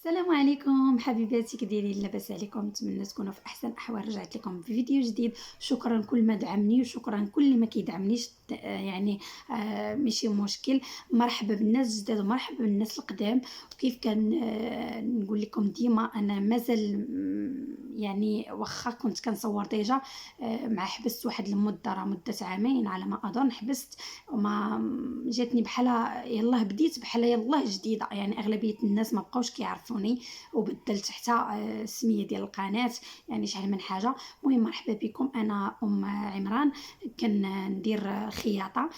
السلام عليكم حبيباتي، كدايرين؟ لاباس عليكم؟ نتمنى تكونوا في احسن احوال. رجعت لكم بفيديو جديد. شكرا كل ما دعمني وشكرا كل اللي ما كيدعمنيش. يعني ماشي مشكل. مرحبا بالناس الجداد ومرحبا بالناس القدام. وكيف كان نقول لكم ديما انا مازال يعني واخا كنت كنصور ديجا مع حبست واحد المده، راه مده عامين على ما اظن حبست. وما جاتني بحال يلاه بديت بحال يلاه جديده، يعني اغلبيه الناس ما بقاوش كيعرفوني. وبدلت حتى السميه ديال القناه، يعني شحال من حاجه. المهم مرحبا بكم، انا ام عمران. كندير خياطه.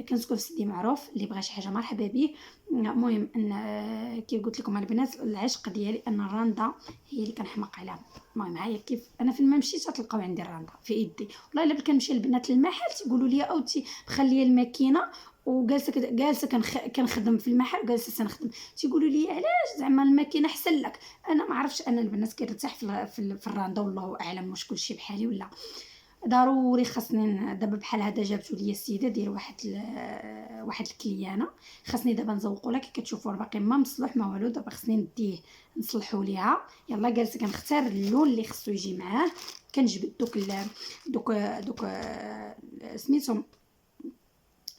كنسكن في سيدي معروف، اللي بغى شي حاجه مرحبا به. المهم ان كي قلت لكم البنات، العشق ديالي ان الرنده هي اللي كنحماق عليها. المهم هاهي كيف انا فين ما مشيت تلقاو عندي الرنده في يدي. والله الا كنمشي للبنات المحل تيقولوا لي اوتي مخليه الماكينه وجالسه كنخدم في المحل، جالسه تنخدم. تيقولوا لي علاش زعما الماكينه احسن لك؟ انا ما عرفتش، انا البنات كيرتاح في الرنده، والله اعلم واش كلشي بحالي ولا. ضروري خاصني دابا بحال هذا جابتو ليا السيده ديال واحد الكليانه. خاصني دابا نزوقو لها، كي كتشوفوا باقي ما مصلوح ما والو. دابا خاصني نديه نصلحو ليها. يلا جالسه كنختار اللون اللي خصو يجي معاه. كنجبد دوك سميتهم،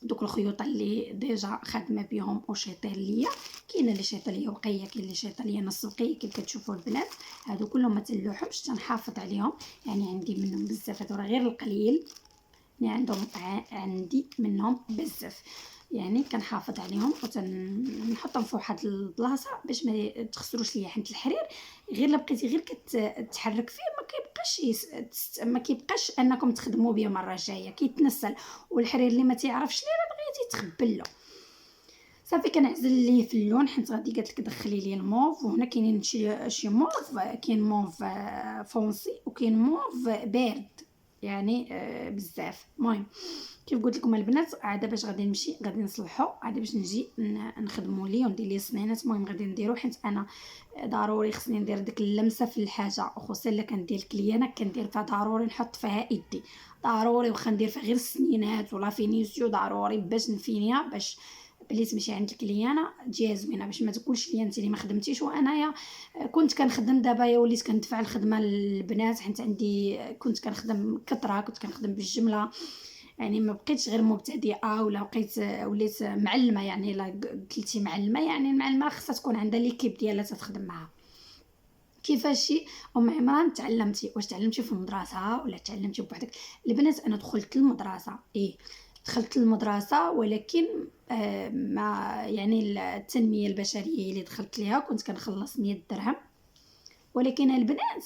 دوك الخيوط اللي ديجا خادمه بهم وشيطين ليا. كاينه اللي شيطه ليا وقيه، كاين اللي شيطه ليا نص وقيه كيف كتشوفوا البنات. هادو كلهم ما تلوحهمش، تنحافظ عليهم. يعني عندي منهم بزاف، هادو راه غير القليل. يعني عندي منهم بزاف. يعني كنحافظ عليهم وتنحطهم في واحد البلاصه باش ما تخسروش ليا، حيت الحرير غير لا بقيتي غير كتحرك فيه ما كيبقاش انكم تخدموا به مره جايه، كيتنسل. والحرير اللي ما تعرفش ليه راه بغيتي تخبل له. صافي كنعزل ليه في اللون، حيت غادي قالت لك دخلي لي الموف. وهنا كاينين شي موف، كاين موف فونسي وكاين موف بارد، يعني بزاف. المهم كيف قلت لكم البنات، عاده باش غادي نمشي غادي نصلحو، عاده باش نجي نخدمو ليه وندير ليه الصنينات. المهم غادي نديرو، حيت انا ضروري خصني ندير ديك اللمسه في الحاجه، وخصوصا الا كندير الكليانه كندير فيها ضروري نحط فيها يدي ضروري. واخا ندير فيها غير السنينات ولا فينيسيو ضروري باش نفينيها، باش بلي تمشي عند الكليانه تجيها زوينه، باش ما تقولش لي انت اللي ما خدمتيش. وانايا كنت كنخدم، دابا يا وليت كندفع الخدمه للبنات، حيت عندي كنت كنخدم كثره، كنت كنخدم بالجمله. يعني ما بقيتش غير مبتدئه، ولا بقيت وليت معلمه. يعني لا قلتي معلمه، يعني المعلمه خصها تكون عندها ليكيب ديالها تخدم معها. كيفاش ام عمران تعلمتي؟ واش تعلمتي في المدرسه ولا تعلمتي بوحدك؟ البنات انا دخلت المدرسه، دخلت المدرسه، ولكن ما يعني التنميه البشريه اللي دخلت ليها كنت كنخلص 100 درهم. ولكن البنات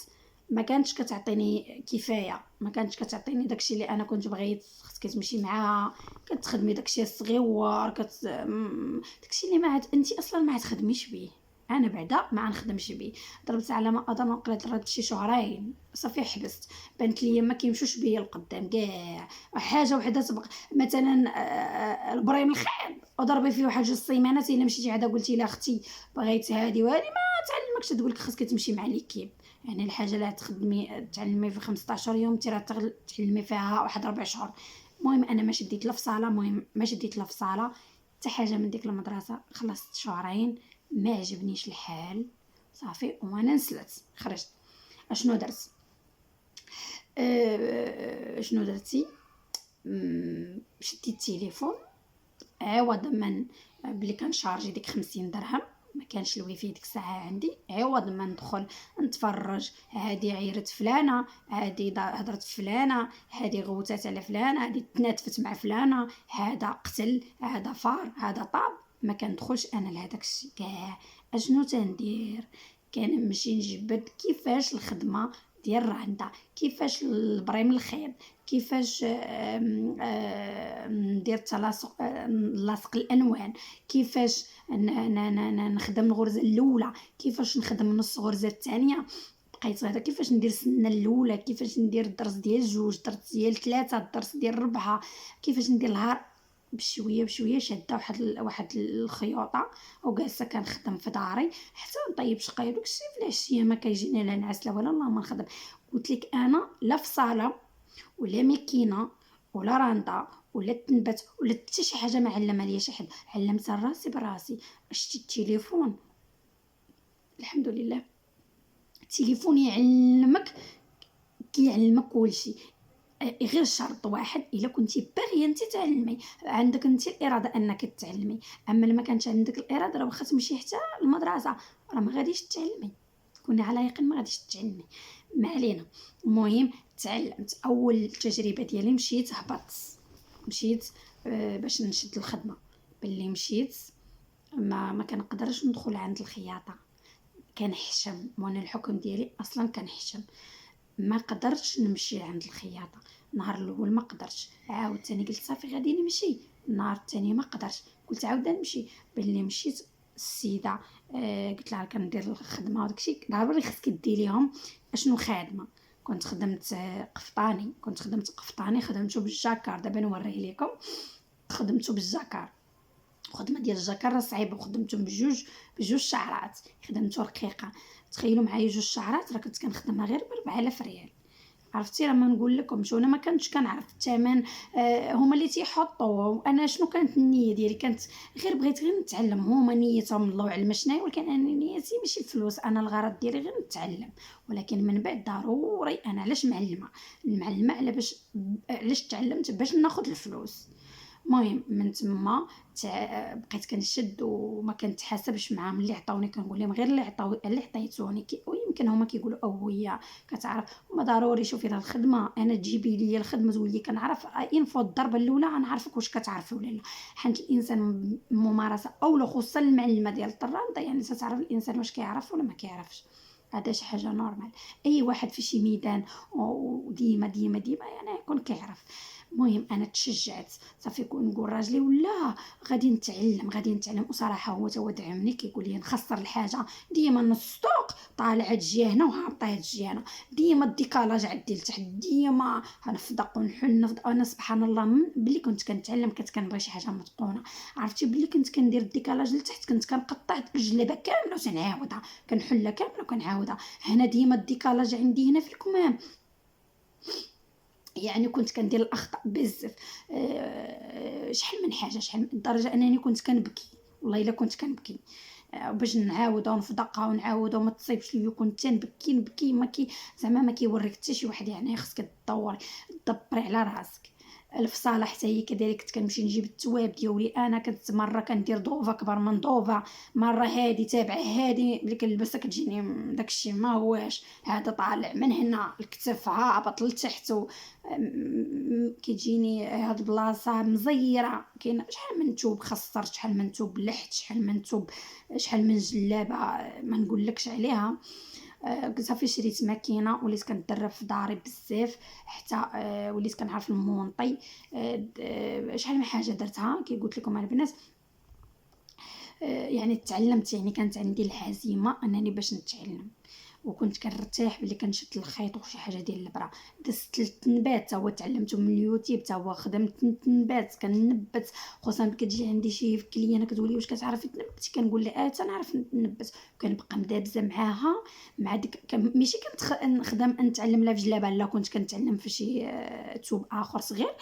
ما كانتش كتعطيني كفايه، ما كانتش كتعطيني داكشي اللي انا كنت بغيت. خصك تمشي معاها كتخدمي داكشي الصغيور داكشي اللي ما عاد انت اصلا ما تخدميش به. انا بعدا ما نخدمش به. ضربت على ما اظن وقيلا ضربت شي شهرين صافي حبست. بانت لي ما كيمشوش بيا القدام كاع. حاجه وحده تبقى مثلا البريم الخيط وضربي فيه واحد جوج سيمانات، الا مشيتي عاد قلتي لا اختي بغيت هادي وهادي ما تعلمكش، تقول لك خاصك تمشي مع ليكيب. يعني الحاجه اللي تخدمي تعلمي في 15 يوم ترى تعلمي فيها واحد 4 شهور. المهم انا ما شديت لا في صاله، المهم ما شديت لا في صاله حتى حاجه من ديك المدرسه. خلصت شهرين ما عجبنيش الحال صافي، وانا نسلت خرجت. اشنو درت؟ شنو درتي؟ شديت التليفون عوض من بلي كنشارجي ديك 50 درهم. ما كانش الويفي ديك الساعه عندي. عوض ما ندخل نتفرج هادي عيرت فلانه، هادي هضرت فلانه، هادي غوتات على فلانه، هادي تناتفت مع فلانه، هذا قتل، هذا فار، هذا طاب. ما كندخلش انا لهداك الشيء كاع. اشنو تندير؟ كنمشي نجبد كيفاش الخدمه ديال الرهنده، كيفاش البريم الخيط، كيفاش ندير تلاصق لاصق الالوان، كيفاش نخدم الغرزه الاولى، كيفاش نخدم نص غرزه الثانيه. بقيت هذا كيفاش ندير السنه الاولى، كيفاش ندير الدرس ديال جوج، الدرس ديال ثلاثه، الدرس ديال ربعه، كيفاش ندير الهار. بشويه بشويه شاده واحد الخيوطه وجالسه كنخدم في داري حتى نطيب شقاي. داكشي في العشيه ما كيجيني لا نعس لا ولا الله ما نخدم. قلت لك انا لا في صاله ولا ماكينه ولا راندا ولا تنبت ولا حتى شي حاجه ما علمها ليا شي حد، علمتها راسي براسي. شتي التليفون الحمد لله. التليفون كيعلمك كلشي، غير شرط واحد، الا كنتي باغيه انت تعلمي، عندك انت الاراده انك تعلمي. اما لما كانش عندك الاراده، راه واخا تمشي حتى المدرسه راه ما غاديش تعلمي، كوني على يقين ما غاديش تعلمي. ما علينا. المهم تعلمت. اول تجربه ديالي مشيت هبطت، مشيت باش نشد الخدمه. باللي مشيت ما كنقدرش ندخل عند الخياطه، كنحشم، وانا الحكم ديالي اصلا كنحشم، ما قدرتش نمشي عند الخياطه. النهار الاول ما قدرتش، عاود ثاني قلت صافي غادي نمشي، النهار الثاني ما قدرتش، قلت عاود نمشي. باللي مشيت السيده قلت لها كندير الخدمه وداكشي، ضروري اللي خصك ديريهم. اشنو خادمه؟ كنت خدمت قفطاني، خدمته بالجاكار. دابا نوريه لكم، خدمته بالجاكار. الخدمه ديال الجاكار راه صعيبه، وخدمته بجوج شعرات، خدمته رقيقه. تخيلوا معايا جوج شعرات راه كنت كنخدمها غير ب 4000 ريال. عرفتي راه ما نقول لكمش، وانا ما كنتش كنعرف الثمن، هما اللي تيحطوا. وانا شنو كانت النيه ديالي؟ كانت بغيت غير نتعلم. هما نيتهم الله اعلم شناهي، ولكن انا نيتي ماشي الفلوس، انا الغرض ديالي غير نتعلم. ولكن من بعد ضروري انا علاش معلمه علاش تعلمت باش ناخذ الفلوس. المهم من تما بقيت كنشد وما كنتحاسبش معاهم. اللي عطاوني كنقول لهم غير اللي عطيتوني، ويمكن هما كيقولوا هي كتعرف. وما ضروري. شوفي راه الخدمه انا تجيبي لي الخدمه تولي كنعرف انفو الضربه الاولى غنعرفك واش كتعرفي ولا لا. حيت الانسان ممارسه، او خصوصا المعلمه ديال الطرانطه، يعني تعرف الانسان واش كيعرف ولا ما كيعرفش. هذا شي حاجه نورمال، اي واحد في شي ميدان وديما ديما ديما يعني يكون كيعرف. المهم انا تشجعت، صافي نقول راجلي ولا غادي نتعلم. وصراحه هو دعمني، كيقول لي نخسر الحاجه ديما نص طالعه تجي هنا وهابطه تجي هنا، ديما الديكالاج عندي لتحت، ديما نفدق ونحل. انا سبحان الله من بلي كنت كنتعلم كنت كنبغي شي حاجه متقونه. عرفتي بلي كنت كندير الديكالاج لتحت، كنت كنقطع ديك الجلابه كامله وتنعاودها، كنحلها كامله وكنعاودها. هنا ديما الديكالاج عندي هنا في الكمام، يعني كنت كندير الاخطاء بزاف. شحال من حاجه، لدرجه انني كنت كنبكي، والله الا كنت كنبكي باش نعاودها ونفدقها ونعاودها وما تصيبش ليا. كنت نبكي زعما ما كيوريك حتى شي واحد. يعني خصك تدبري على راسك. الفصاله حتى هي كذلك، كنت كنمشي نجيب التواب ديالي. انا كنت مره كندير ضوفه كبر من ضوفه، مره هادي تابع هادي، ملي كنلبسها كتجيني داكشي ما هواش. هذا طالع من هنا الكتف هابط لتحت، كيجيني هاد البلاصه مزيره. كاين شحال من توب خسرت، شحال من توب لحت، شحال من جلابه ما نقولكش عليها. صافي شريت ماكينه، وليت كندرب في داري بزاف، حتى وليت كنعرف المونطي. شحال من حاجه درتها كي قلت لكم البنات. يعني تعلمت، يعني كانت عندي العزيمه انني باش نتعلم. وكنت كنرتاح ملي كنشد الخيط وشي حاجه ديال البرا. دزت التنبات تا هو تعلمته من اليوتيوب، تا هو خدمت التنبات كنبت. خصوصا كتجي عندي شي كليانه كتقول لي واش كتعرفي تنبتي، كنقول لها تنعرف نبت. وكنبقى مدابزه معاها مع ديك ماشي نخدم نتعلم لا في جلابه، لا كنت كنتعلم في شي توب اخر صغير.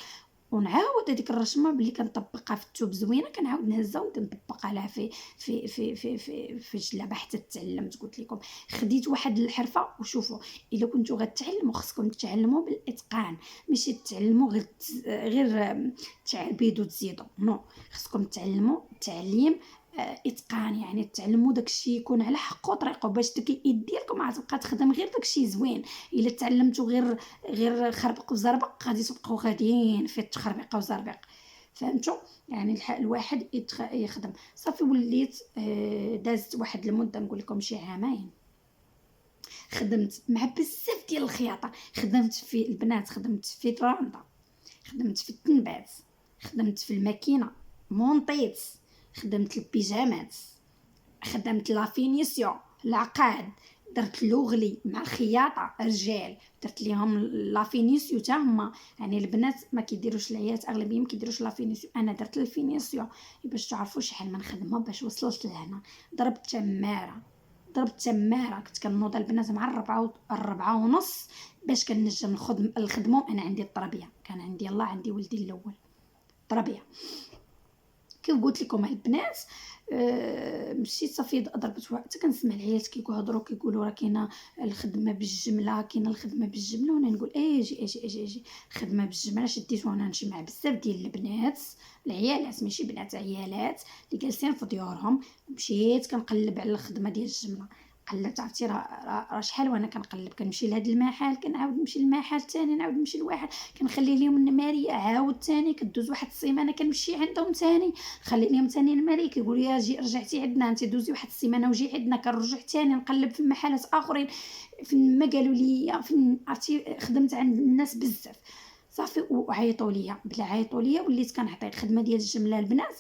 ونعاود هذيك الرشمه بلي كنطبقها في الثوب زوينه، كنعاود نهزها ونطبقها لها في الجلابه حتى تعلمت. قلت لكم خديت واحد الحرفه. وشوفوا الا كنتو غتعلموا خصكم تعلموا بالاتقان، ماشي تعلموا غير تعبيدوا تزيدوا، نو. خصكم تعلموا تعليم اتقان، يعني تعلموا داكشي يكون على حق وطريقه، باش ديك اليد ديالكم غتبقى تخدم غير داكشي زوين. الا تعلمتوا غير خربق وزربق غادي تبقاو غاديين في التخربيقه وزربق. فهمتوا؟ يعني الواحد يخدم. صافي وليت دازت واحد المده، نقول لكم شي عامين، خدمت مع بزاف ديال الخياطه. خدمت في البنات، خدمت في طرانطه، خدمت في التنبات، خدمت في الماكينه، مونطيت، خدمت البيجامات، خدمت لافينيسيون، العقاد، درت لوغلي مع الخياطه رجال، درت ليهم لافينيسيو تا هما. يعني البنات ما كيديروش العيات اغلبيه ما كيديروش لافينيسيو، انا درت الفينيسيو باش تعرفوا شحال من خدمه باش وصلت لهنا. ضربت تماره كنت كنوض البنات مع الربعة ونص باش كنجم الخدمه. انا عندي الطربيه، كان عندي ولدي الاول طربيه. كيف قلت لكم البنات. مشيت صافي ضربت حتى كنسمع العيالات كيهضروا كيقولوا راه كاينه الخدمه بالجمله، كاينه الخدمه بالجمله، وانا نقول اجي اجي اجي اجي خدمه بالجمله. شديت وانا نمشي مع بزاف ديال البنات، العيالات ماشي بنات، عيالات اللي جالسين في ديورهم. مشيت كنقلب على الخدمه ديال الجمله. قلبت عرفتي راه شحال وانا كنقلب، كنمشي لهاد المحل كنعاود نمشي للمحل ثاني، نعاود نمشي لواحد، كنخلي لهم النماريه عاود ثاني، كدوز واحد السيمانه كنمشي عندهم ثاني، خلي لهم ثاني الماري، كيقولوا يا جي رجعتي عندنا انت، دوزي واحد السيمانه وجي عندنا، كنرجع ثاني نقلب في محلات اخرين. فين ما قالوا لي فين عرفتي خدمت عند الناس بزاف صافي وعيطوا ليا، بلا عيطوا ليا وليت كنعطي الخدمه ديال الجمله البنات.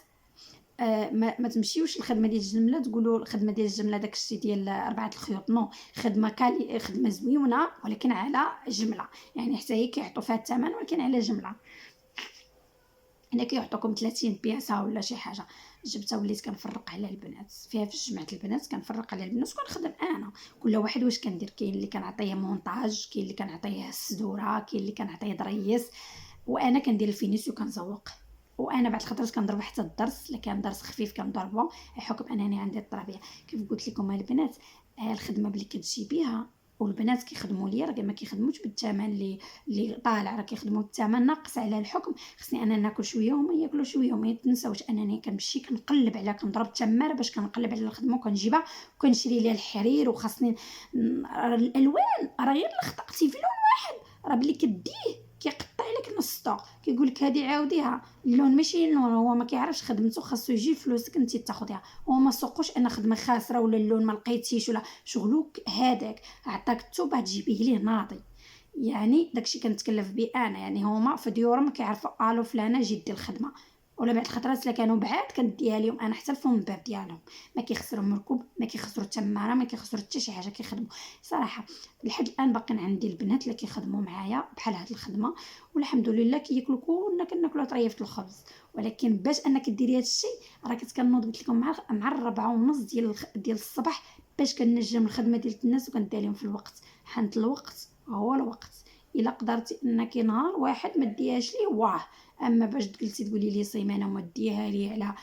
ما تمشيوش الخدمه ديال الجمله تقولوا الخدمه ديال الجمله داك الشيء ديال اربعه الخيوط، نو، خدمه كالي، خدمه زويونه ولكن على جمله، يعني حتى هي كيعطوا فيها الثمن ولكن على جمله. هنا كيعطوكم 30 بياسه ولا شي حاجه. جبتها وليت كنفرق على البنات فيها، في جمعه البنات كنفرق على البنات وكنخدم انا. كل واحد واش كندير، كاين اللي كنعطيه مونطاج، كاين اللي كنعطيه السدوره، كاين اللي كنعطيه ضريس، وانا كندير الفينيسيو كنزوق. وانا بعد الخطرات كنضرب حتى الدرس، الا كان درس خفيف كنضربه حكم انني عندي التربيه. كيف قلت لكم البنات، الخدمه بلي كتجي بها، والبنات كيخدموا ليا راه ما كيخدموش بالثمن اللي طالع، راه كيخدموا بالثمن ناقص على الحكم. خصني انا ناكل شويه وهما ياكلوا شويه، وما تنساوش انني كنمشي كنقلب على، كنضرب تماره باش كنقلب على الخدمه وكنجيبها وكنشري ليها الحرير. وخاصني الالوان، راه غير خطأتي في لون واحد راه بلي كديه كيقطع لك نص، كيقول لك هذه عاوديها اللون ماشي اللون، هو ما كيعرفش خدمته، خاصو يجي فلوسك انت تاخذيها. هو ما سوقوش انا خدمه خاسره ولا اللون ما لقيتيش ولا شغلوك هذاك، عطاك الثوب تجيبيه ليه ناضي. يعني داكشي كنتكلف به انا، يعني هما في ديورهم كيعرفوا الو فلانه جدي الخدمه، ولا بعد الخطرات الا كانوا بعاد كنديها لهم انا حتى الفم باب ديالهم. ما كيخسروا مركوب، ما كيخسروا التماره، ما كيخسروا حتى شي حاجه، كيخدموا صراحه. لحد الان باقين عندي البنات اللي كيخدموا معايا بحال هاد الخدمه، والحمد لله كياكلوا كلنا كناكلوا طريفه الخبز. ولكن باش انك ديري هاد الشيء راه كتكنوض قلت لكم مع 4:30 ديال الصباح باش كنجم الخدمه ديال الناس وكندير لهم في الوقت. حنت الوقت هو الوقت، الا قدرتي انك نهار واحد ما ديهاش ليه واه. اما باش جلسي تقولي لي سيمانه وما ديها لي على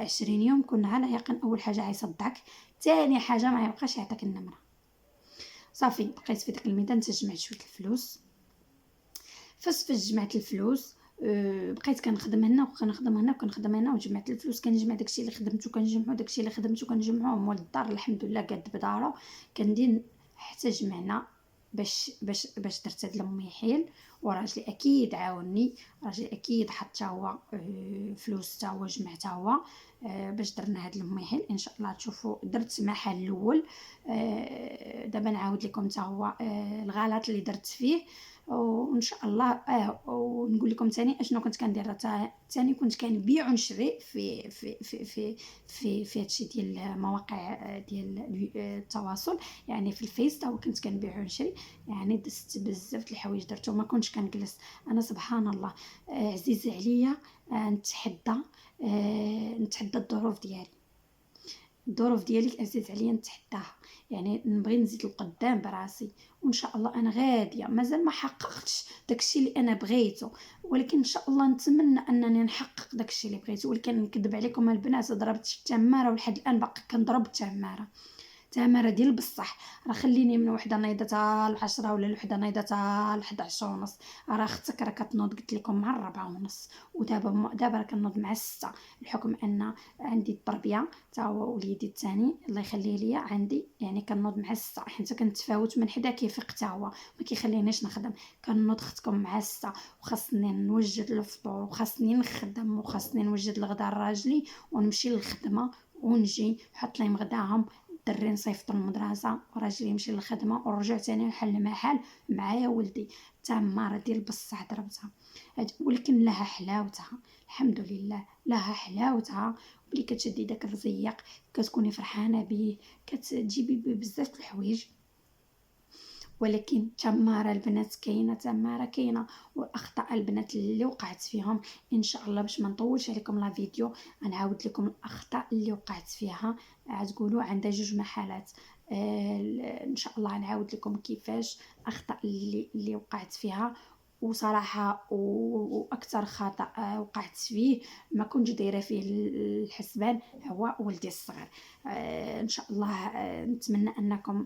20 يوم، كنا على يقين اول حاجه غيصدعك، ثاني حاجه ما يبقاش يعطيك النمره. صافي بقيت في داك الميدان تجمعت شويه الفلوس. فاش جمعت الفلوس بقيت كنخدم هنا وكنخدم هنا وكنخدم هنا، وجمعت الفلوس كنجمع داكشي اللي خدمته كنجمعو، داكشي اللي خدمته كنجمعو. مول الدار الحمد لله قاد بدارو كندير حتى جمعنا باش درت هاد الميحيل. وراجلي اكيد عاوني، راجلي اكيد حط هو فلوس، هو جمع هو باش درنا هاد الميحيل. ان شاء الله تشوفوا درت محل الاول، دابا نعاود لكم هو الغلط اللي درت فيه، وان شاء الله ونقول لكم ثاني اشنو كنت كندير. ثاني كنت كنبيع ونشري في هادشي ديال المواقع ديال التواصل، يعني في الفيس تا كنت كنبيع ونشري. يعني دزت بزاف د الحوايج درت وما كنتش كنجلس انا سبحان الله. عزيز عليا نتحدى الظروف ديالي، الظروف ديالي عزيز عليا نتحداها، يعني نبغي نزيد لقدام براسي. وان شاء الله انا غاديه، مازال ما حققتش داكشي اللي انا بغيته، ولكن ان شاء الله نتمنى انني نحقق داكشي اللي بغيته. ولكن نكذب عليكم البنات، ضربت التماره ولحد الان باقي كنضرب التماره، تماره ديال بصح. راه خليني من وحده نايضه حتى 10 ولا وحده نايضه حتى 11 ونص، راه اختك راه كتنوض قلت لكم مع 4 ونص، ودابا راه كنوض مع 6 الحكم ان عندي التربيه تا هو وليدي الثاني الله يخليه ليا عندي، يعني كنوض مع 6 حيت كنتفاوت من حدا كيفيق حتى هو ما كيخلينيش نخدم. كنوض اختكم مع 6 وخاصني نوجد الفطور وخاصني نخدم وخاصني نوجد الغدا لراجلي ونمشي للخدمه ونجي نحط لهم غداهم، الدري نصيفطو للمدرسه وراجلي يمشي للخدمه ونرجع تاني نحل المحل معايا ولدي. تماره ديال بصح ضربتها، ولكن لها حلاوتها الحمد لله، لها حلاوتها. بلي كتشدي داك الرزيق كتكوني فرحانه به، كتجيبي بزاف الحوايج. ولكن تماره البنات كاينه، تماره كاينه، واخطاء البنات اللي وقعت فيهم ان شاء الله باش ما نطولش عليكم لا فيديو غنعاود لكم الاخطاء اللي وقعت فيها. تقولوا عندها جوج محلات، ان شاء الله نعاود لكم كيفاش اخطاء اللي وقعت فيها. وصراحة واكثر خطأ وقعت فيه ما كنتش دايره فيه الحسبان هو ولدي الصغير. ان شاء الله نتمنى انكم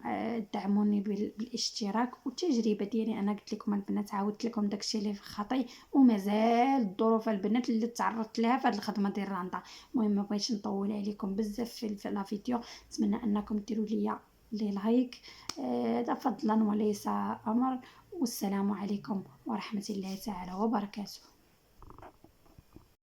تدعموني بالاشتراك والتجربه ديالي. انا قلت لكم البنات، عاودت لكم داكشي اللي في خطي، ومازال الظروف البنات اللي تعرضت لها في هذه الخدمه ديال الراندا. المهم ما بغيتش نطول عليكم بزاف في لا فيديو. نتمنى انكم ديروا لي لايك، هذا فضلا وليس امر. والسلام عليكم ورحمه الله تعالى وبركاته.